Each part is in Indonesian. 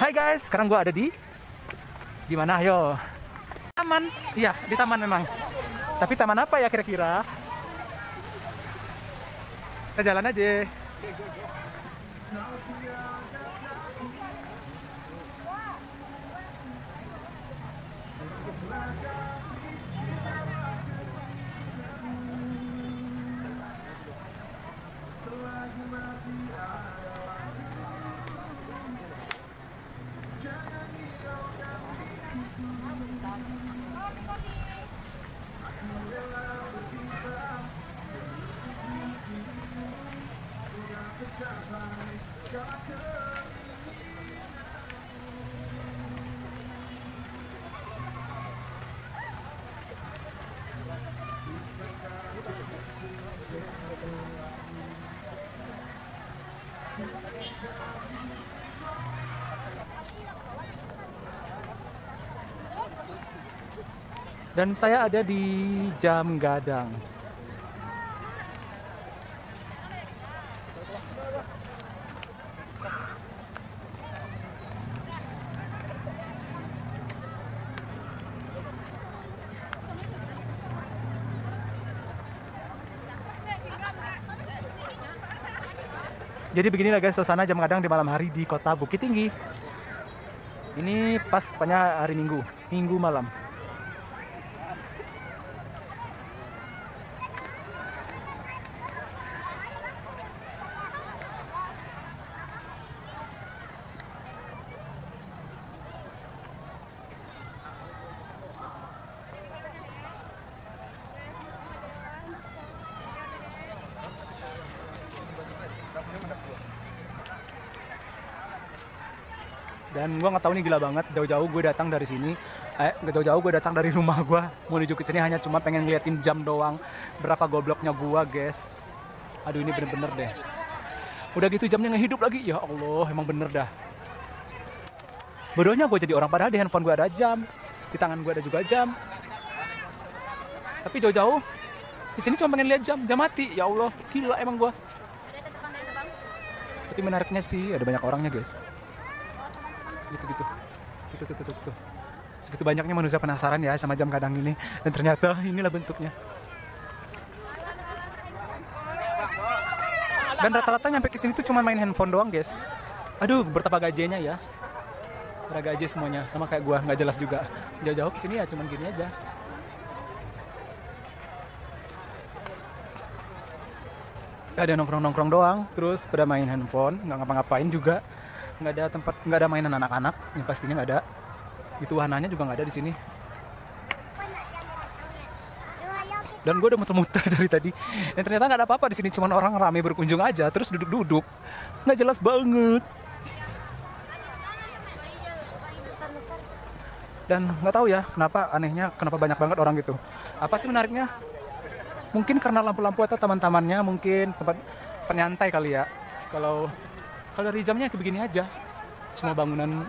Hai guys, sekarang gua ada di mana? Ayo. Taman. Iya, di taman memang. Tapi taman apa ya kira-kira? Kita jalan aja. Dan saya ada di Jam Gadang. Jadi beginilah guys suasana Jam Gadang di malam hari di kota Bukit Tinggi. Ini pas tepatnya hari Minggu malam. Dan gua nggak tahu nih, gila banget, jauh-jauh gue datang dari sini, jauh-jauh gue datang dari rumah gua mau menuju ke sini hanya cuma pengen ngeliatin jam doang. Berapa gobloknya gua guys. Aduh ini bener-bener deh. Udah gitu jamnya ngehidup lagi, ya Allah emang bener dah. Bodohnya gue jadi orang, padahal di handphone gue ada jam, di tangan gue ada juga jam. Tapi jauh-jauh di sini cuma pengen lihat jam mati, ya Allah gila emang gua. Tapi menariknya sih ada banyak orangnya guys. Gitu. Segitu banyaknya manusia penasaran ya sama Jam Gadang ini, dan ternyata inilah bentuknya. Dan rata-rata nyampe ke sini tuh cuma main handphone doang guys. Aduh betapa gajenya ya. Pada gaje semuanya sama kayak gua, nggak jelas juga. Jauh-jauh ke sini ya cuman gini aja. Ada nongkrong-nongkrong doang, terus pada main handphone, nggak ngapa-ngapain juga. Nggak ada tempat, nggak ada mainan anak-anak, yang pastinya nggak ada. Itu wahananya juga nggak ada di sini. Dan gue udah muter-muter dari tadi, dan ternyata nggak ada apa-apa di sini, cuman orang rame berkunjung aja, terus duduk-duduk, nggak jelas banget. Dan nggak tahu ya kenapa, anehnya kenapa banyak banget orang gitu. Apa sih menariknya? Mungkin karena lampu-lampu atau taman-tamannya, mungkin tempat penyantai kali ya. Kalau dari jamnya kayak begini aja, cuma bangunan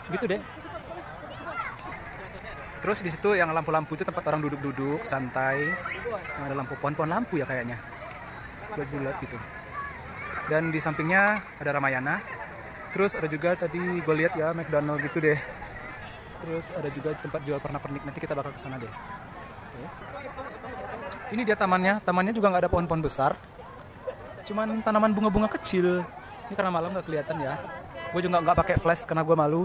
gitu deh. Terus di situ yang lampu-lampu itu tempat orang duduk-duduk santai, yang ada lampu pohon lampu ya kayaknya, bulat-bulat gitu. Dan di sampingnya ada Ramayana. Terus ada juga tadi gue lihat ya McDonald gitu deh. Terus ada juga tempat jual pernak-pernik, nanti kita bakal kesana deh. Oke. Ini dia tamannya juga nggak ada pohon-pohon besar, cuman tanaman bunga-bunga kecil. Ini karena malam nggak kelihatan ya. Gue juga nggak pakai flash karena gue malu.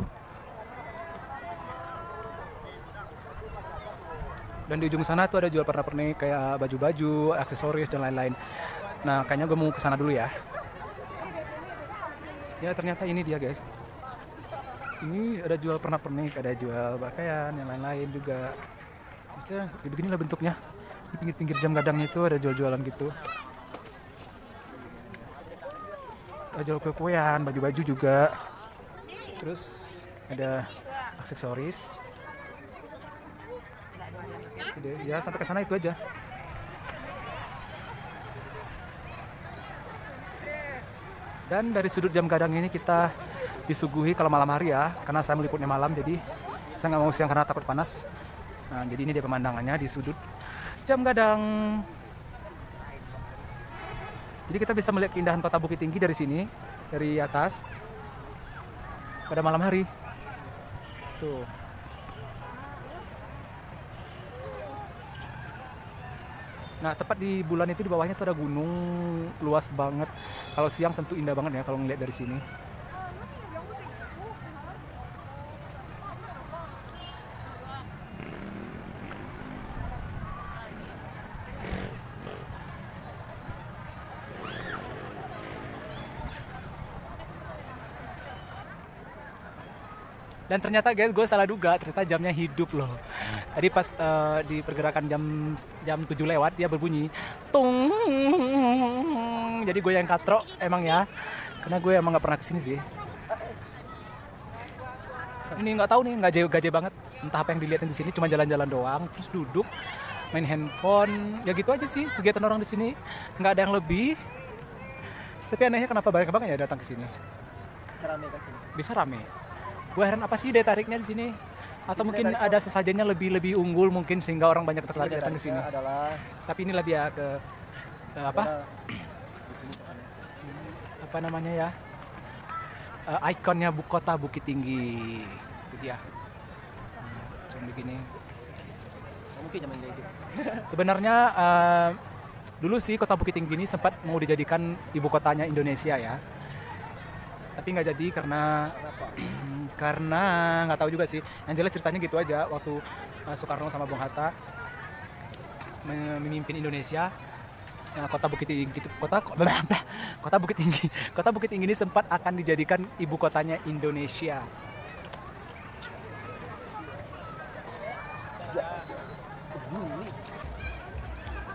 Dan di ujung sana tuh ada jual pernak-pernik kayak baju-baju, aksesoris dan lain-lain. Nah kayaknya gue mau kesana dulu ya. Ya ternyata ini dia guys. Ini ada jual pernak-pernik, ada jual pakaian, yang lain-lain juga. Maksudnya beginilah bentuknya. Di pinggir-pinggir Jam Gadangnya itu ada jual-jualan gitu. Jual kue-kuean, baju-baju juga. Terus ada aksesoris. Ya sampai ke sana itu aja. Dan dari sudut Jam Gadang ini kita disuguhi kalau malam hari ya, karena saya meliputnya malam jadi saya nggak mau siang karena takut panas. Nah jadi ini dia pemandangannya di sudut Jam Gadang. Jadi kita bisa melihat keindahan kota Bukit Tinggi dari sini, dari atas. pada malam hari. Tuh. Nah, tepat di bulan itu di bawahnya tuh ada gunung luas banget. Kalau siang tentu indah banget ya kalau ngeliat dari sini. Dan ternyata guys, gue salah duga, ternyata jamnya hidup loh. Tadi pas di pergerakan jam 7 lewat dia berbunyi tung. Jadi gue yang katro emang ya, karena gue emang nggak pernah kesini sih. Ini nggak tahu nih, nggak gaje banget. Entah apa yang dilihatin di sini, cuma jalan-jalan doang, terus duduk main handphone, ya gitu aja sih kegiatan orang di sini. Nggak ada yang lebih. Tapi anehnya kenapa banyak banget ya datang ke sini? Bisa rame kan sini? Bisa rame. Gue heran apa sih daya tariknya di sini? Atau mungkin ada sesajennya lebih unggul mungkin sehingga orang banyak tertarik datang ke sini. Tapi ini lebih ya ke apa? Apa namanya ya? Ikonnya kota Bukit Tinggi. Itu dia. Cuma begini. Mungkin zaman gitu. Sebenarnya dulu sih kota Bukit Tinggi ini sempat mau dijadikan ibu kotanya Indonesia ya. Tapi nggak jadi karena nggak tahu juga sih. Yang jelas ceritanya gitu aja waktu Soekarno sama Bung Hatta memimpin Indonesia. Kota Bukit Tinggi kota Bukit Tinggi ini sempat akan dijadikan ibu kotanya Indonesia.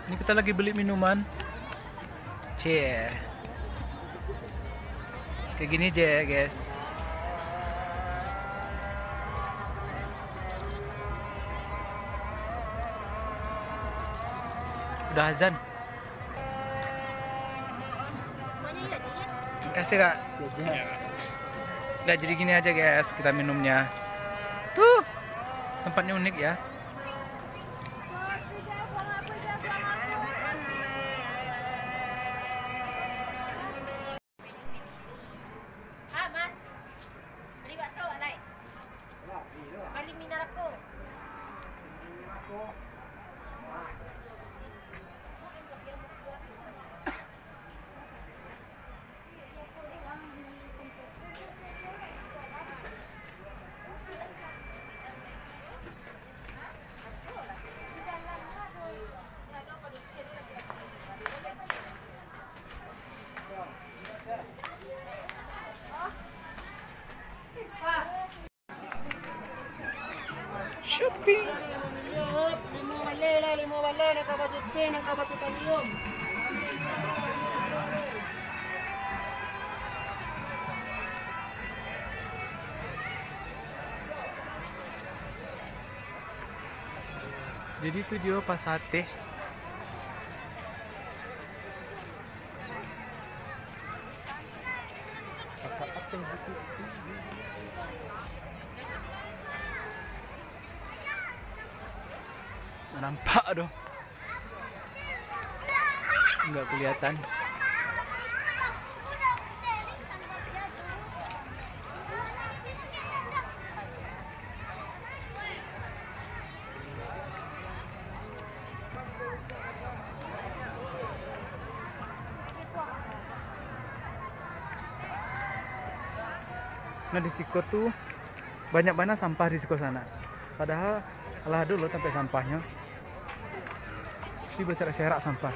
Ini kita lagi beli minuman. Kayak gini aja ya guys. Udah azan. Kasih kak. Udah jadi gini aja guys kita minumnya. Tuh tempatnya unik ya. Shopping. Jadi itu dia Pasate. Nampak dong. Nggak kelihatan. Nah di Siko tuh banyak banget sampah di Siko sana. Padahal alah dulu sampai sampahnya. Tapi berserak-serak sampah.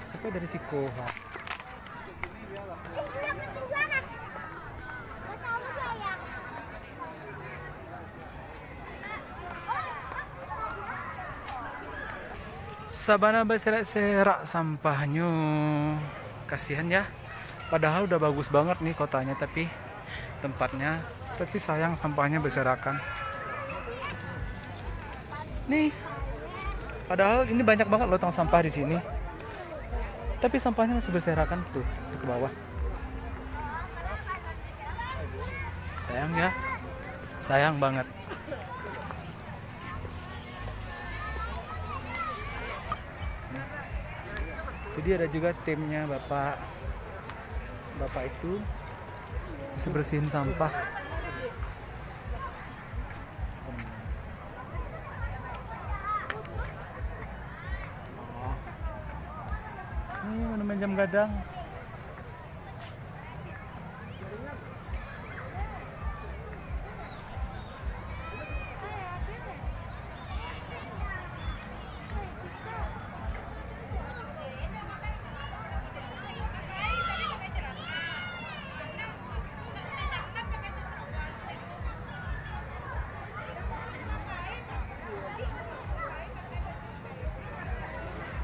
Sampai dari Siko. Sabana berserak-serak sampahnya. Kasihan ya. Padahal udah bagus banget nih kotanya tapi tempatnya, tapi sayang sampahnya berserakan. Nih, padahal ini banyak banget loh tong sampah di sini, tapi sampahnya masih berserakan tuh ke bawah. Sayang ya, sayang banget. Jadi ada juga timnya bapak itu bisa bersihin sampah. jam gadang.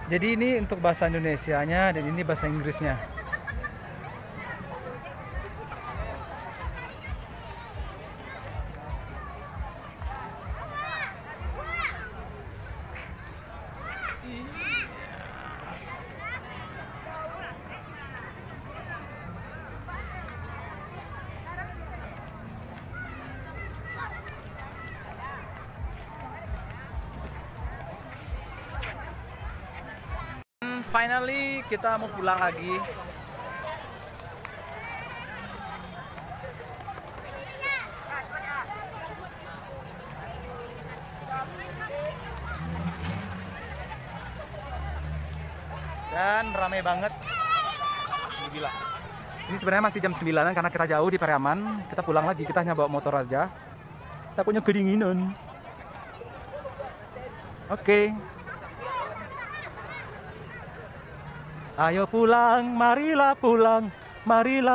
Jadi ini untuk bahasa Indonesianya dan ini bahasa Inggrisnya. Finally kita mau pulang lagi. Dan ramai banget. Gila. Ini sebenarnya masih jam 9 karena kita jauh di Pariaman. Kita pulang lagi, kita hanya bawa motor aja. Takutnya kedinginan. Oke. Ayo pulang, marilah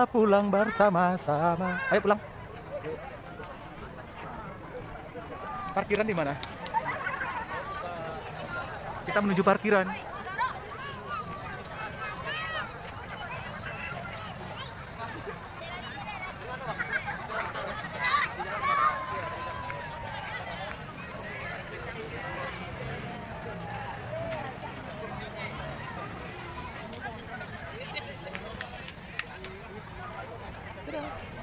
pulang bersama-sama. Ayo pulang. Parkiran di mana? Kita menuju parkiran. Dadah.